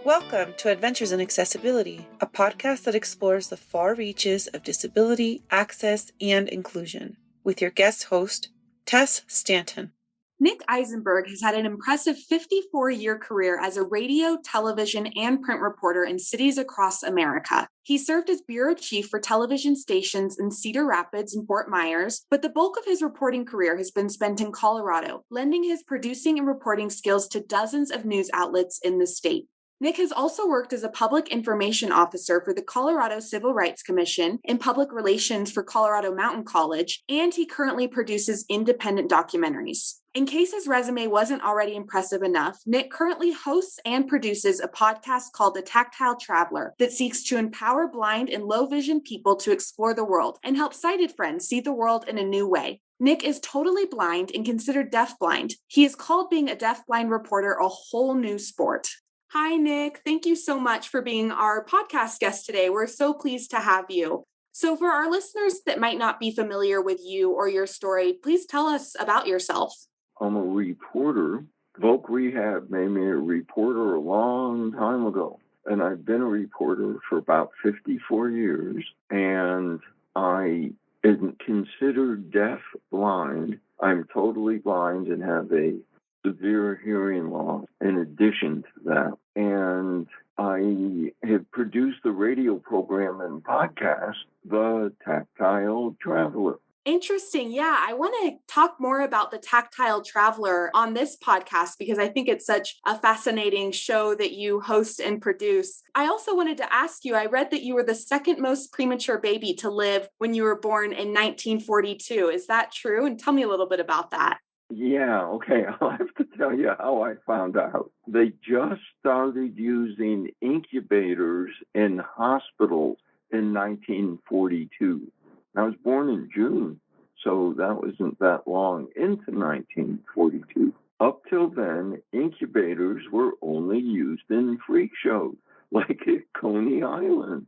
Welcome to Adventures in Accessibility, a podcast that explores the far reaches of disability, access, and inclusion, with your guest host, Tess Stanton. Nick Isenberg has had an impressive 54-year career as a radio, television, and print reporter in cities across America. He served as bureau chief for television stations in Cedar Rapids and Fort Myers, but the bulk of his reporting career has been spent in Colorado, lending his producing and reporting skills to dozens of news outlets in the state. Nick has also worked as a public information officer for the Colorado Civil Rights Commission, in public relations for Colorado Mountain College, and he currently produces independent documentaries. In case his resume wasn't already impressive enough, Nick currently hosts and produces a podcast called The Tactile Traveler that seeks to empower blind and low vision people to explore the world and help sighted friends see the world in a new way. Nick is totally blind and considered deafblind. He has called being a deafblind reporter a whole new sport. Hi, Nick. Thank you so much for being our podcast guest today. We're so pleased to have you. So for our listeners that might not be familiar with you or your story, please tell us about yourself. I'm a reporter. Voc Rehab made me a reporter a long time ago. And I've been a reporter for about 54 years. And I am considered deaf-blind. I'm totally blind and have a severe hearing loss in addition to that. And I have produced the radio program and podcast, The Tactile Traveler. Interesting. Yeah, I want to talk more about the Tactile Traveler on this podcast because I think it's such a fascinating show that you host and produce. I also wanted to ask you, I read that you were the second most premature baby to live when you were born in 1942. Is that true? And tell me a little bit about that. Yeah, okay. I'll have to tell you how I found out. They just started using incubators in hospitals in 1942. I was born in June, so that wasn't that long into 1942. Up till then, incubators were only used in freak shows, like at Coney Island.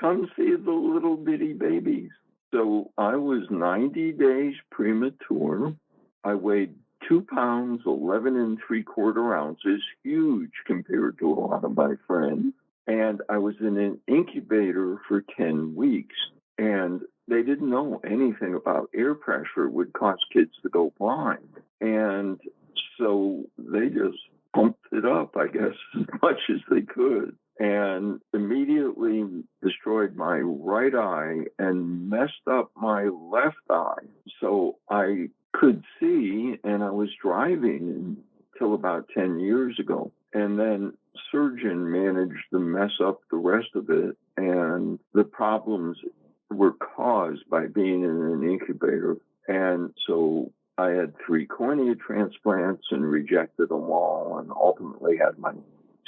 Come see the little bitty babies. So I was 90 days premature. I weighed 2 pounds, 11 3/4 ounces, huge compared to a lot of my friends. And I was in an incubator for 10 weeks. And they didn't know anything about air pressure would cause kids to go blind. And so they just pumped it up, I guess, as much as they could. And immediately destroyed my right eye and messed up my left eye. So I could see, and I was driving until about 10 years ago. And then surgeon managed to mess up the rest of it, and the problems were caused by being in an incubator. And so I had 3 cornea transplants and rejected them all, and ultimately had my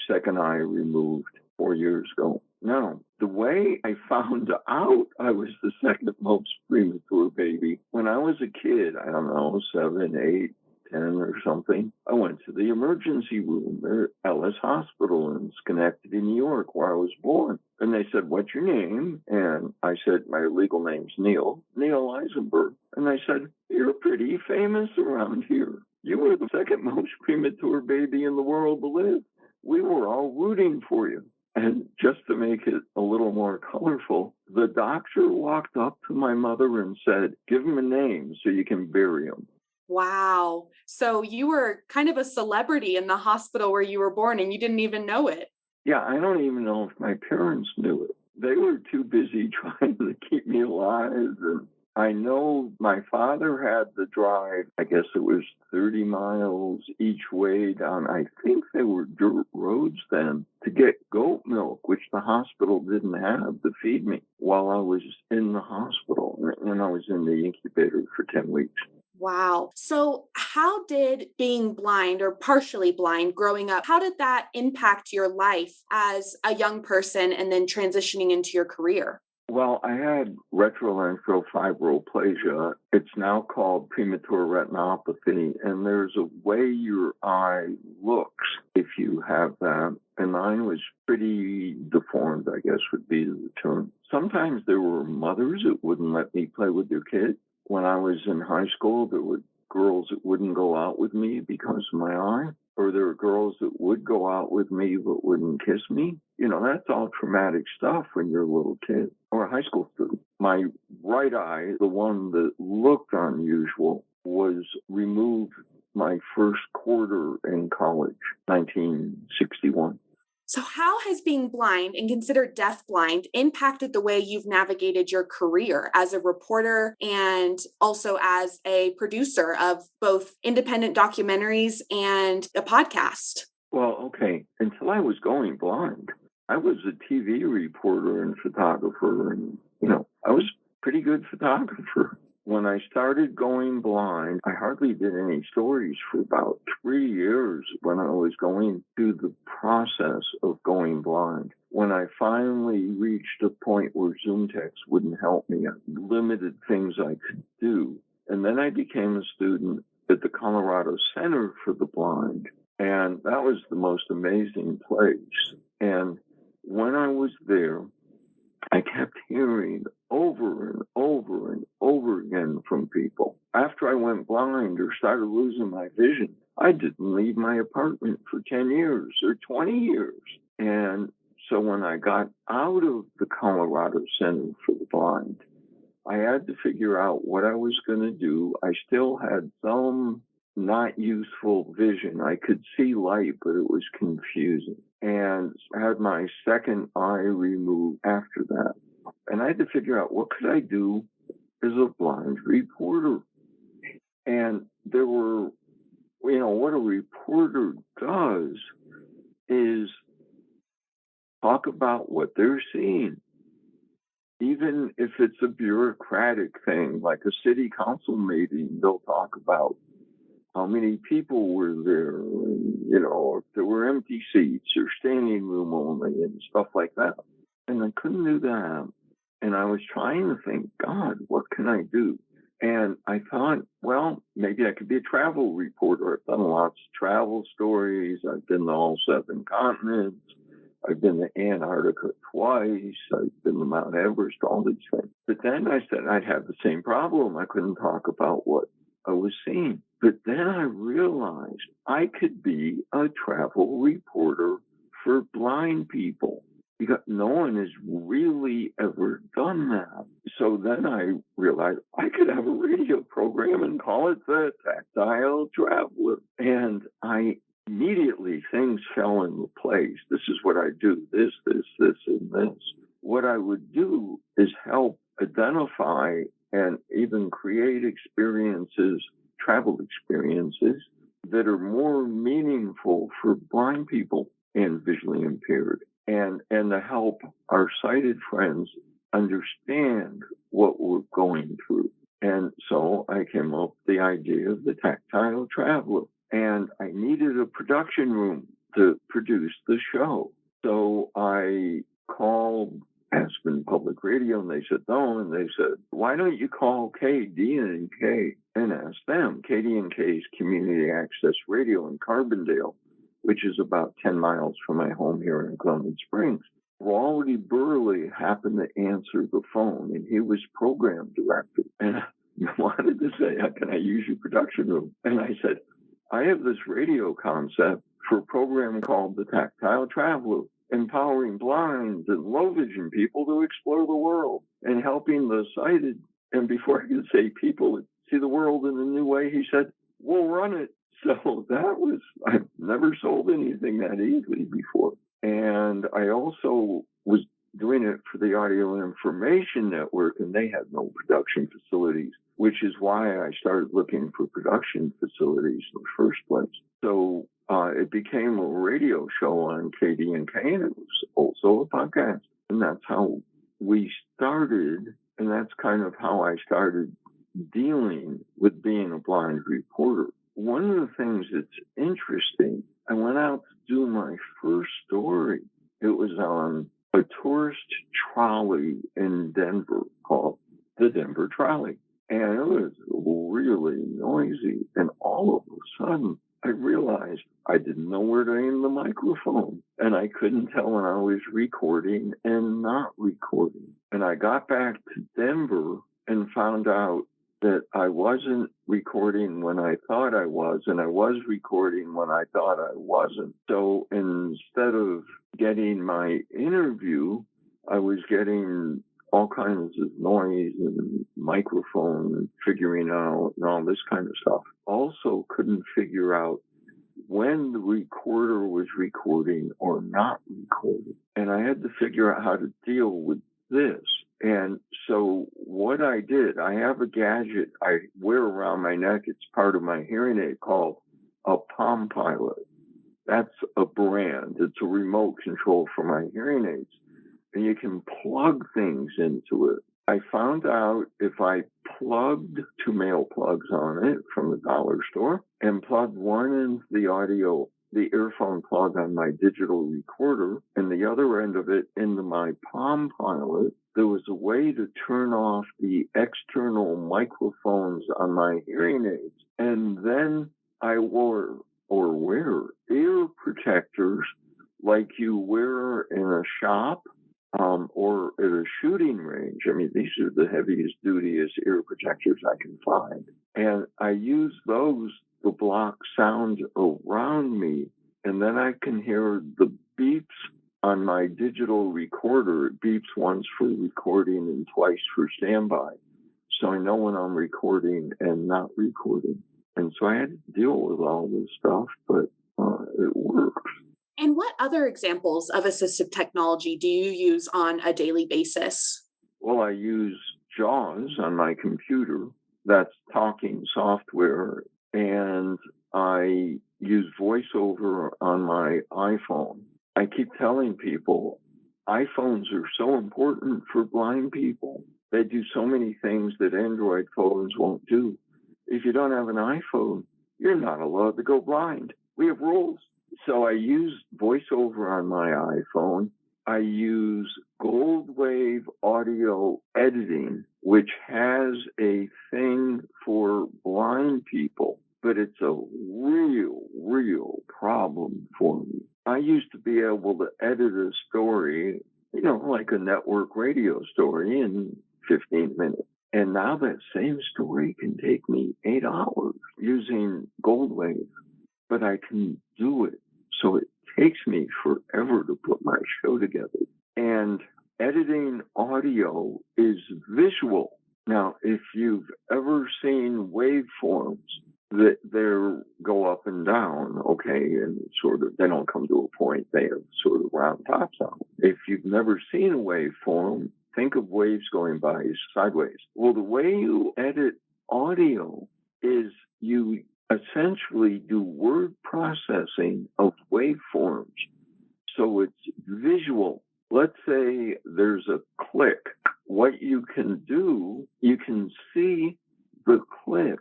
second eye removed 4 years ago. Now, the way I found out I was the second most premature baby, when I was a kid, I don't know, 7, 8, 10 or something, I went to the emergency room at Ellis Hospital in Schenectady, New York, where I was born. And they said, "What's your name?" And I said, "My legal name's Neil Isenberg." And they said, "You're pretty famous around here. You were the second most premature baby in the world to live. We were all rooting for you." And just to make it a little more colorful, the doctor walked up to my mother and said, "Give him a name so you can bury him." Wow. So you were kind of a celebrity in the hospital where you were born and you didn't even know it. Yeah, I don't even know if my parents knew it. They were too busy trying to keep me alive. And I know my father had to drive, I guess it was 30 miles each way down, I think they were dirt roads then, to get goat milk, which the hospital didn't have to feed me while I was in the hospital. And I was in the incubator for 10 weeks. Wow. So how did being blind or partially blind growing up, how did that impact your life as a young person and then transitioning into your career? Well, I had retrolental fibroplasia. It's now called premature retinopathy, and there's a way your eye looks if you have that. And mine was pretty deformed, I guess would be the term. Sometimes there were mothers that wouldn't let me play with their kids. When I was in high school, there were girls that wouldn't go out with me because of my eye, or there were girls that would go out with me but wouldn't kiss me. That's all traumatic stuff when you're a little kid or a high school student. My right eye, the one that looked unusual, was removed my first quarter in college, 1961. So how has being blind and considered deafblind impacted the way you've navigated your career as a reporter and also as a producer of both independent documentaries and a podcast? Well, okay, until I was going blind, I was a TV reporter and photographer, and, I was a pretty good photographer. When I started going blind, I hardly did any stories for about 3 years when I was going through the process of going blind. When I finally reached a point where Zoom text wouldn't help me, I limited things I could do. And then I became a student at the Colorado Center for the Blind. And that was the most amazing place. And when I was there, I kept hearing over and over and over again from people. After I went blind or started losing my vision, I didn't leave my apartment for 10 years or 20 years. And so when I got out of the Colorado Center for the Blind, I had to figure out what I was going to do. I still had some not useful vision. I could see light, but it was confusing. And I had my second eye removed after that. And I had to figure out what could I do as a blind reporter. And there were, what a reporter does is talk about what they're seeing. Even if it's a bureaucratic thing, like a city council meeting, they'll talk about how many people were there, and, if there were empty seats or standing room only and stuff like that. And I couldn't do that. And I was trying to think, God, what can I do? And I thought, well, maybe I could be a travel reporter. I've done lots of travel stories. I've been to all 7 continents. I've been to Antarctica twice. I've been to Mount Everest, all these things. But then I said I'd have the same problem. I couldn't talk about what I was seeing. But then I realized I could be a travel reporter for blind people because no one has really ever done that. So then I realized I could have a radio program and call it the Tactile Traveler. And immediately things fell into place. This is what I do, this, and this. What I would do is help identify and even create experiences, travel experiences, that are more meaningful for blind people and visually impaired, and to help our sighted friends understand what we're going through. And so I came up with the idea of the Tactile Traveler. And I needed a production room to produce the show. So I called Aspen Public Radio, and they said no. And they said, why don't you call KD&K and ask them? KD&K is Community Access Radio in Carbondale, which is about 10 miles from my home here in Clement Springs. Raleigh Burley happened to answer the phone, and he was program director. And I wanted to say, how can I use your production room? And I said, I have this radio concept for a program called the Tactile Traveler, empowering blind and low vision people to explore the world and helping the sighted. And before I could say people see the world in a new way, he said, we'll run it. So I've never sold anything that easily before. And I also was doing it for the Audio Information Network, and they had no production facilities, which is why I started looking for production facilities in the first place. So it became a radio show on KD&K, and it was also a podcast. And that's how we started, and that's kind of how I started dealing with being a blind reporter. One of the things that's interesting, I went out to do my first story. It was on a tourist trolley in Denver called the Denver Trolley. And it was really noisy. And all of a sudden, I realized I didn't know where to aim the microphone. And I couldn't tell when I was recording and not recording. And I got back to Denver and found out that I wasn't recording when I thought I was, and I was recording when I thought I wasn't. So instead of getting my interview, I was getting all kinds of noise and microphone and figuring out and all this kind of stuff. Also couldn't figure out when the recorder was recording or not recording. And I had to figure out how to deal with this. And so what I did, I have a gadget I wear around my neck. It's part of my hearing aid called a Palm Pilot. That's a brand. It's a remote control for my hearing aids. And you can plug things into it. I found out if I plugged 2 male plugs on it from the dollar store and plugged one into the earphone plug on my digital recorder and the other end of it into my Palm Pilot, there was a way to turn off the external microphones on my hearing aids. And then I wore or wear ear protectors like you wear in a shop or at a shooting range. I mean, these are the heaviest, dutiest ear protectors I can find. And I use those to block sound around me. And then I can hear the beeps on my digital recorder. It beeps once for recording and twice for standby. So I know when I'm recording and not recording. And so I had to deal with all this stuff, but it works. And what other examples of assistive technology do you use on a daily basis? Well, I use JAWS on my computer. That's talking software. And I use VoiceOver on my iPhone. I keep telling people iPhones are so important for blind people. They do so many things that Android phones won't do. If you don't have an iPhone, you're not allowed to go blind. We have rules. So I use VoiceOver on my iPhone. I use Goldwave audio editing, which has a thing for blind people, but it's a real problem for me. I used to be able to edit a story, like a network radio story in 15 minutes. And now that same story can take me 8 hours using Goldwave, but I can do it. So it takes me forever to put my show together. And editing audio is visual. Now, if you've ever seen waveforms, that they go up and down, okay, and they don't come to a point, they have sort of round tops on them. If you've never seen a waveform, think of waves going by sideways. Well, the way you edit audio is you essentially do word processing of waveforms. So it's visual. Let's say there's a click. What you can do, you can see the click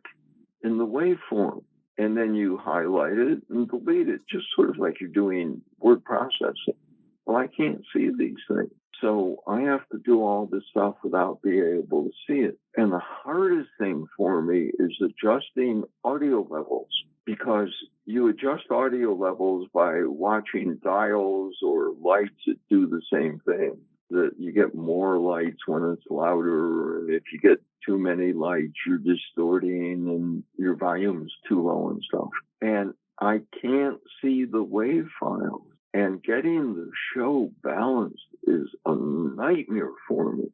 in the waveform, and then you highlight it and delete it, just sort of like you're doing word processing. Well, I can't see these things. So I have to do all this stuff without being able to see it. And the hardest thing for me is adjusting audio levels, because you adjust audio levels by watching dials or lights that do the same thing. That you get more lights when it's louder, and if you get too many lights, you're distorting and your volume's too low and stuff. And I can't see the wave files. And getting the show balanced is a nightmare for me.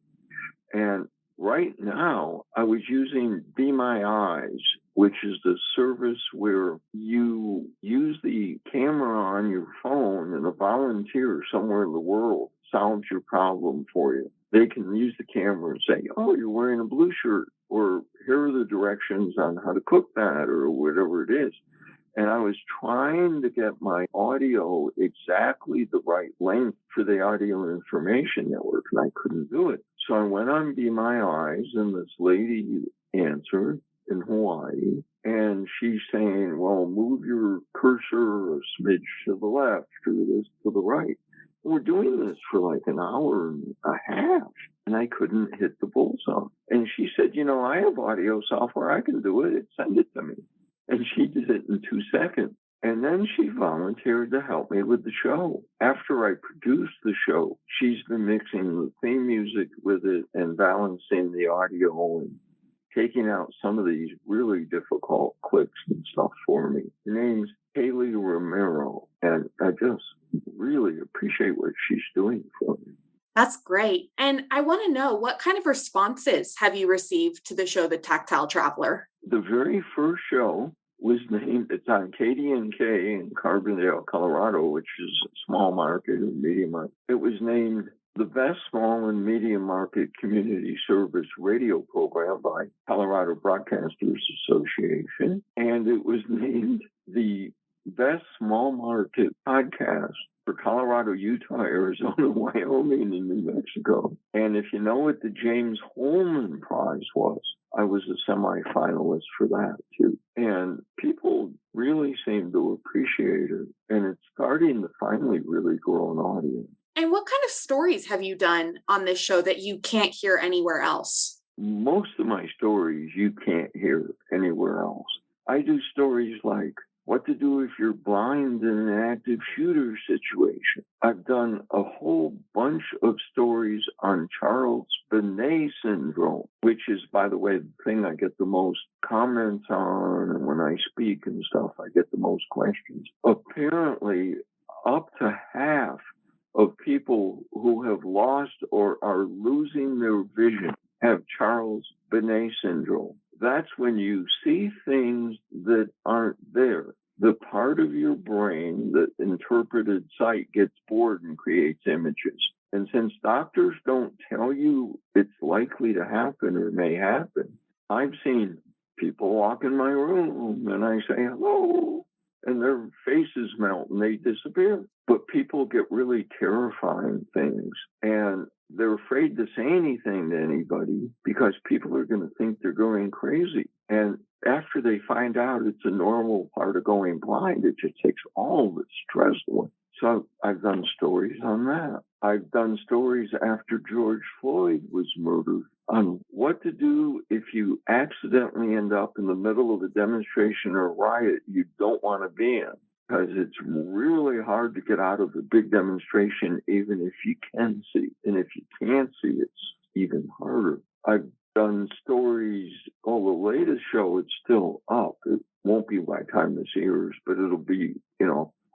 And right now, I was using Be My Eyes, which is the service where you use the camera on your phone and a volunteer somewhere in the world solves your problem for you. They can use the camera and say, oh, you're wearing a blue shirt, or here are the directions on how to cook that, or whatever it is. And I was trying to get my audio exactly the right length for the Audio Information Network, and I couldn't do it. So I went on Be My Eyes, and this lady answered in Hawaii, and she's saying, well, move your cursor a smidge to the left or this to the right. And we're doing this for like an hour and a half, and I couldn't hit the bullseye. And she said, I have audio software. I can do it. Send it to me. And she did it in 2 seconds. And then she volunteered to help me with the show. After I produced the show, she's been mixing the theme music with it and balancing the audio and taking out some of these really difficult clicks and stuff for me. Her name's Haley Romero, and I just really appreciate what she's doing for me. That's great. And I want to know, what kind of responses have you received to the show, The Tactile Traveler? The very first show was named, it's on KDNK in Carbondale, Colorado, which is a small market or medium market. It was named the best small and medium market community service radio program by Colorado Broadcasters Association. And it was named the best small market podcast for Colorado, Utah, Arizona, Wyoming, and New Mexico. And if you know what the James Holman Prize was, I was a semifinalist for that too. And people really seem to appreciate it. And it's starting to finally really grow an audience. And what kind of stories have you done on this show that you can't hear anywhere else? Most of my stories you can't hear anywhere else. I do stories like what to do if you're blind in an active shooter situation. I've done a whole bunch of stories on Charles Benet syndrome, which is, by the way, the thing I get the most comments on, and when I speak and stuff, I get the most questions. Apparently, up to half of people who have lost or are losing their vision have Charles Benet syndrome. That's when you see things that aren't there. The part of your brain that interpreted sight gets bored and creates images. And since doctors don't tell you it's likely to happen or may happen, I've seen people walk in my room and I say hello, and their faces melt and they disappear. But people get really terrifying things, and they're afraid to say anything to anybody because people are going to think they're going crazy. And after they find out it's a normal part of going blind, it just takes all the stress away. So I've done stories on that. I've done stories after George Floyd was murdered on what to do if you accidentally end up in the middle of a demonstration or riot you don't want to be in. Because it's really hard to get out of a big demonstration, even if you can see. And if you can't see, it's even harder. I've done stories. The latest show, it's still up. It won't be by the time this airs, but it'll be,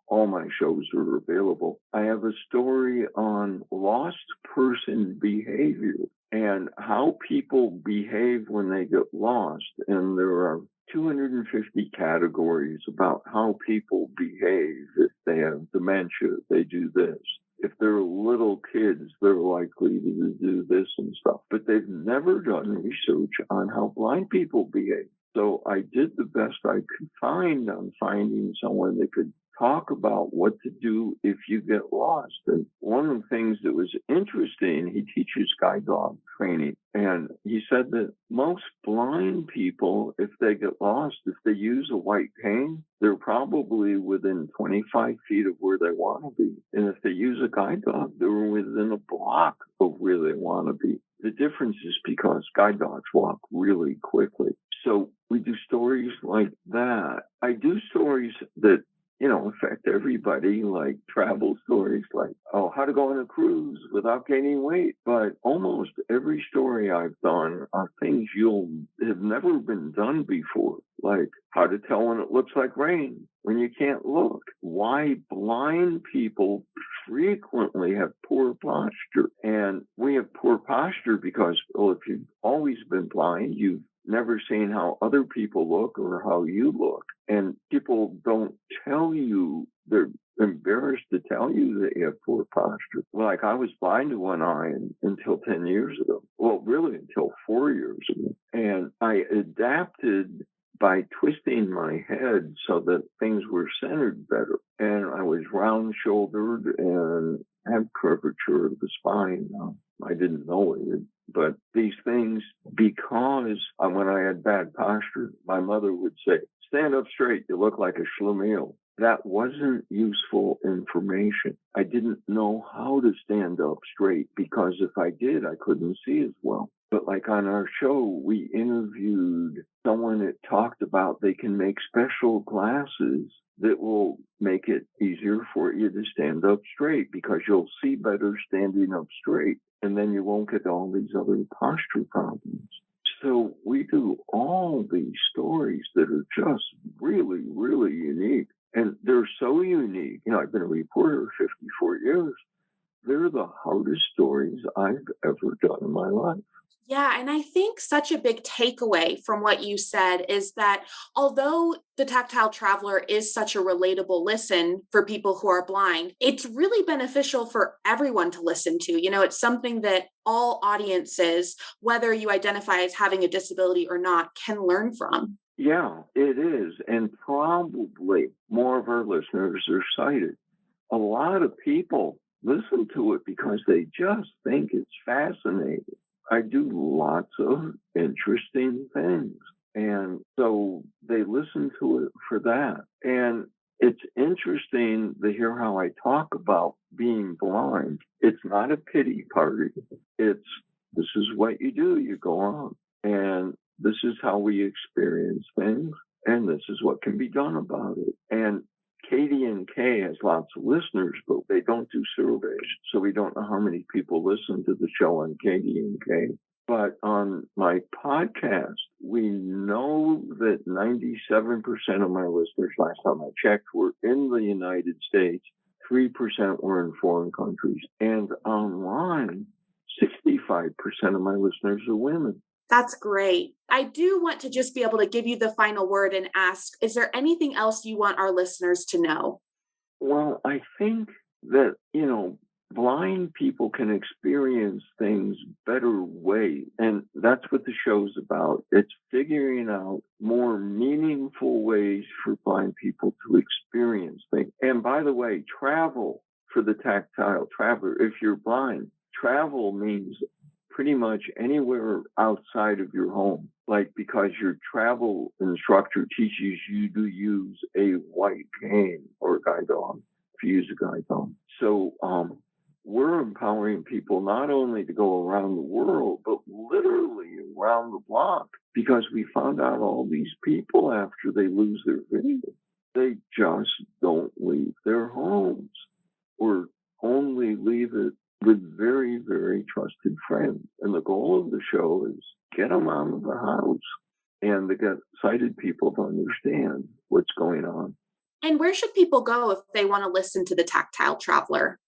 all my shows are available. I have a story on lost person behavior and how people behave when they get lost. And there are 250 categories about how people behave. If they have dementia, they do this. If they're little kids, they're likely to do this and stuff. But they've never done research on how blind people behave. So I did the best I could find on finding someone that could talk about what to do if you get lost. And one of the things that was interesting, he teaches guide dog training. And he said that most blind people, if they get lost, if they use a white cane, they're probably within 25 feet of where they want to be. And if they use a guide dog, they're within a block of where they want to be. The difference is because guide dogs walk really quickly. So we do stories like that. I do stories that affect everybody, like travel stories, like, how to go on a cruise without gaining weight. But almost every story I've done are things you'll have never been done before, like how to tell when it looks like rain, when you can't look, why blind people frequently have poor posture. And we have poor posture because, if you've always been blind, you've never seen how other people look or how you look. And people don't tell you, they're embarrassed to tell you that you have poor posture. Like I was blind to one eye until 10 years ago. Well, really until 4 years ago. And I adapted by twisting my head so that things were centered better. And I was round-shouldered and had curvature of the spine. I didn't know it. But these things, because when I had bad posture, my mother would say, stand up straight, you look like a schlemiel. That wasn't useful information. I didn't know how to stand up straight because if I did, I couldn't see as well. But like on our show, we interviewed someone that talked about they can make special glasses that will make it easier for you to stand up straight because you'll see better standing up straight. And then you won't get all these other posture problems. So we do all these stories that are just really, really unique. And they're so unique. I've been a reporter 54 years. They're the hardest stories I've ever done in my life. Yeah, and I think such a big takeaway from what you said is that although the Tactile Traveler is such a relatable listen for people who are blind, it's really beneficial for everyone to listen to. It's something that all audiences, whether you identify as having a disability or not, can learn from. Yeah, it is. And probably more of our listeners are sighted. A lot of people listen to it because they just think it's fascinating. I do lots of interesting things. And so they listen to it for that. And it's interesting to hear how I talk about being blind. It's not a pity party. This is what you do. You go on. And this is how we experience things. And this is what can be done about it. And KDNK has lots of listeners, but they don't do surveys. So we don't know how many people listen to the show on KDNK. But on my podcast, we know that 97% of my listeners, last time I checked, were in the United States. 3% were in foreign countries. And online, 65% of my listeners are women. That's great. I do want to just be able to give you the final word and ask, is there anything else you want our listeners to know? Well, I think that, blind people can experience things better ways. And that's what the show's about. It's figuring out more meaningful ways for blind people to experience things. And by the way, travel for the Tactile Traveler, if you're blind, travel means pretty much anywhere outside of your home, because your travel instructor teaches you to use a white cane or a guide dog if you use a guide dog. So we're empowering people not only to go around the world, but literally around the block, because we found out all these people after they lose their vision, they just don't leave their homes or only leave it with very, very trusted friends. And the goal of the show is get them out of the house and to get sighted people to understand what's going on. And where should people go if they want to listen to the Tactile Traveler?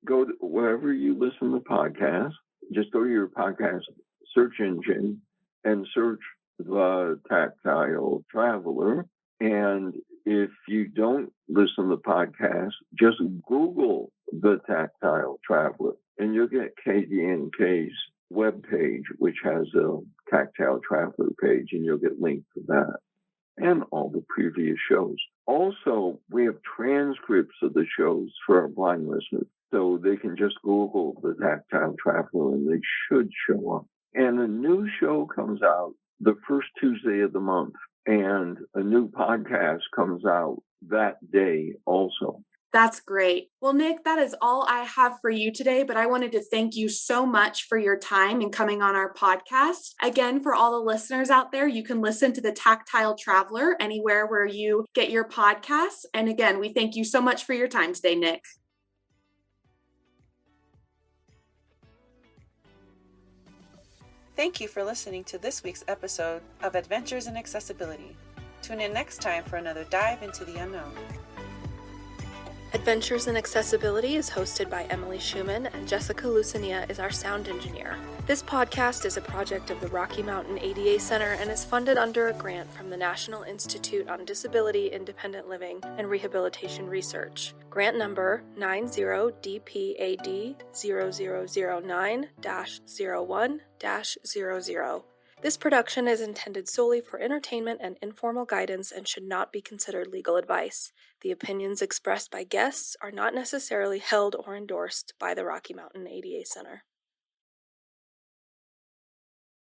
Go to wherever you listen to podcasts. Just go to your podcast search engine and search the Tactile Traveler. And if you don't listen to podcasts, just Google the Tactile Traveler, and you'll get KDNK's webpage, which has a Tactile Traveler page, and you'll get linked to that and all the previous shows. Also, we have transcripts of the shows for our blind listeners, so they can just Google the Tactile Traveler and they should show up. And a new show comes out the first Tuesday of the month, and a new podcast comes out that day also. That's great. Well, Nick, that is all I have for you today, but I wanted to thank you so much for your time and coming on our podcast. Again, for all the listeners out there, you can listen to the Tactile Traveler anywhere where you get your podcasts. And again, we thank you so much for your time today, Nick. Thank you for listening to this week's episode of Adventures in Accessibility. Tune in next time for another dive into the unknown. Adventures in Accessibility is hosted by Emily Schumann, and Jessica Lucinia is our sound engineer. This podcast is a project of the Rocky Mountain ADA Center and is funded under a grant from the National Institute on Disability, Independent Living, and Rehabilitation Research. Grant number 90DPAD0009-01-00. This production is intended solely for entertainment and informal guidance and should not be considered legal advice. The opinions expressed by guests are not necessarily held or endorsed by the Rocky Mountain ADA Center.